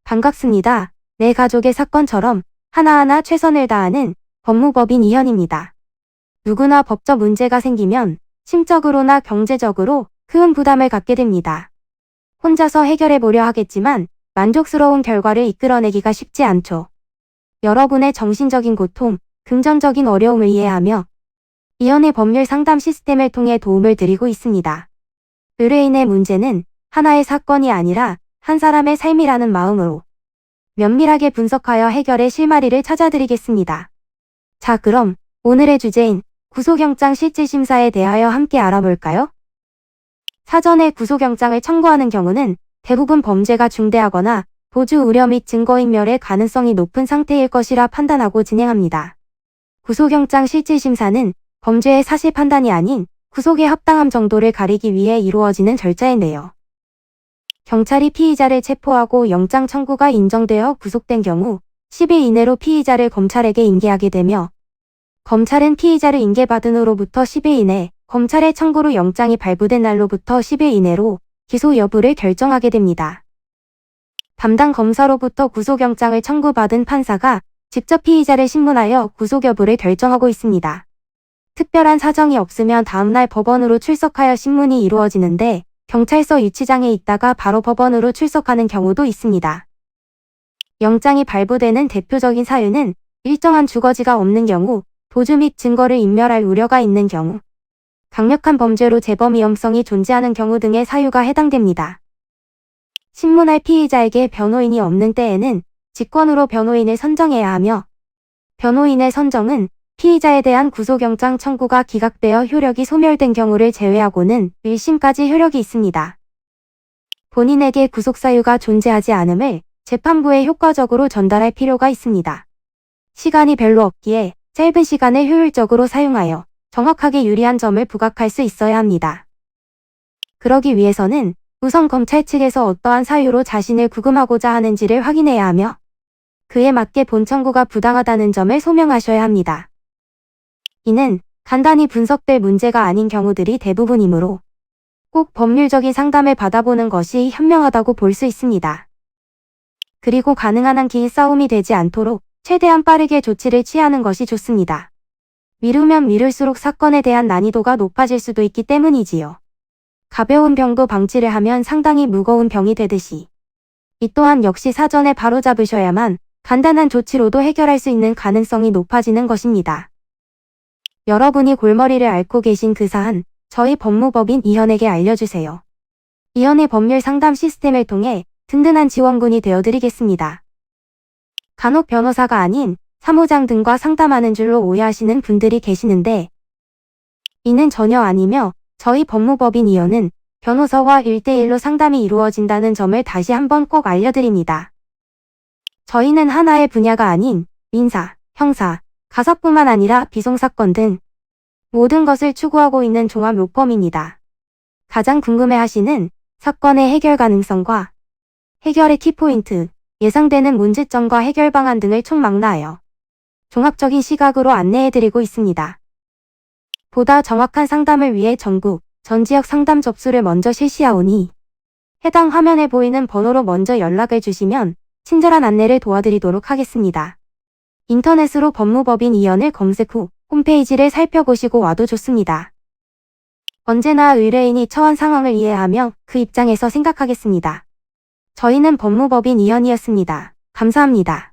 반갑습니다. 내 가족의 사건처럼 하나하나 최선을 다하는 법무법인 이현입니다. 누구나 법적 문제가 생기면 심적으로나 경제적으로 큰 부담을 갖게 됩니다. 혼자서 해결해 보려 하겠지만 만족스러운 결과를 이끌어내기가 쉽지 않죠. 여러분의 정신적인 고통, 금전적인 어려움을 이해하며 이현의 법률 상담 시스템을 통해 도움을 드리고 있습니다. 의뢰인의 문제는 하나의 사건이 아니라 한 사람의 삶이라는 마음으로 면밀하게 분석하여 해결의 실마리를 찾아드리겠습니다. 자, 그럼 오늘의 주제인 구속영장 실질심사에 대하여 함께 알아볼까요? 사전에 구속영장을 청구하는 경우는 대부분 범죄가 중대하거나 도주 우려 및 증거인멸의 가능성이 높은 상태일 것이라 판단하고 진행합니다. 구속영장 실질심사는 범죄의 사실 판단이 아닌 구속의 합당함 정도를 가리기 위해 이루어지는 절차인데요. 경찰이 피의자를 체포하고 영장 청구가 인정되어 구속된 경우 10일 이내로 피의자를 검찰에게 인계하게 되며 검찰은 피의자를 인계받은 후로부터 10일 이내 검찰의 청구로 영장이 발부된 날로부터 10일 이내로 기소 여부를 결정하게 됩니다. 담당 검사로부터 구속영장을 청구받은 판사가 직접 피의자를 신문하여 구속 여부를 결정하고 있습니다. 특별한 사정이 없으면 다음날 법원으로 출석하여 신문이 이루어지는데 경찰서 유치장에 있다가 바로 법원으로 출석하는 경우도 있습니다. 영장이 발부되는 대표적인 사유는 일정한 주거지가 없는 경우, 도주 및 증거를 인멸할 우려가 있는 경우, 강력한 범죄로 재범 위험성이 존재하는 경우 등의 사유가 해당됩니다. 신문할 피의자에게 변호인이 없는 때에는 직권으로 변호인을 선정해야 하며 변호인의 선정은 피의자에 대한 구속영장 청구가 기각되어 효력이 소멸된 경우를 제외하고는 1심까지 효력이 있습니다. 본인에게 구속사유가 존재하지 않음을 재판부에 효과적으로 전달할 필요가 있습니다. 시간이 별로 없기에 짧은 시간을 효율적으로 사용하여 정확하게 유리한 점을 부각할 수 있어야 합니다. 그러기 위해서는 우선 검찰 측에서 어떠한 사유로 자신을 구금하고자 하는지를 확인해야 하며 그에 맞게 본 청구가 부당하다는 점을 소명하셔야 합니다. 이는 간단히 분석될 문제가 아닌 경우들이 대부분이므로 꼭 법률적인 상담을 받아보는 것이 현명하다고 볼 수 있습니다. 그리고 가능한 한 긴 싸움이 되지 않도록 최대한 빠르게 조치를 취하는 것이 좋습니다. 미루면 미룰수록 사건에 대한 난이도가 높아질 수도 있기 때문이지요. 가벼운 병도 방치를 하면 상당히 무거운 병이 되듯이 이 또한 역시 사전에 바로잡으셔야만 간단한 조치로도 해결할 수 있는 가능성이 높아지는 것입니다. 여러분이 골머리를 앓고 계신 그 사안, 저희 법무법인 이현에게 알려주세요. 이현의 법률 상담 시스템을 통해 든든한 지원군이 되어드리겠습니다. 간혹 변호사가 아닌 사무장 등과 상담하는 줄로 오해하시는 분들이 계시는데 이는 전혀 아니며 저희 법무법인 이현은 변호사와 1대1로 상담이 이루어진다는 점을 다시 한번 꼭 알려드립니다. 저희는 하나의 분야가 아닌 민사, 형사, 가사뿐만 아니라 비송사건 등 모든 것을 추구하고 있는 종합 로펌입니다. 가장 궁금해하시는 사건의 해결 가능성과 해결의 키포인트, 예상되는 문제점과 해결 방안 등을 총망라하여 종합적인 시각으로 안내해드리고 있습니다. 보다 정확한 상담을 위해 전국, 전 지역 상담 접수를 먼저 실시하오니 해당 화면에 보이는 번호로 먼저 연락을 주시면 친절한 안내를 도와드리도록 하겠습니다. 인터넷으로 법무법인 이현을 검색 후 홈페이지를 살펴보시고 와도 좋습니다. 언제나 의뢰인이 처한 상황을 이해하며 그 입장에서 생각하겠습니다. 저희는 법무법인 이현이었습니다. 감사합니다.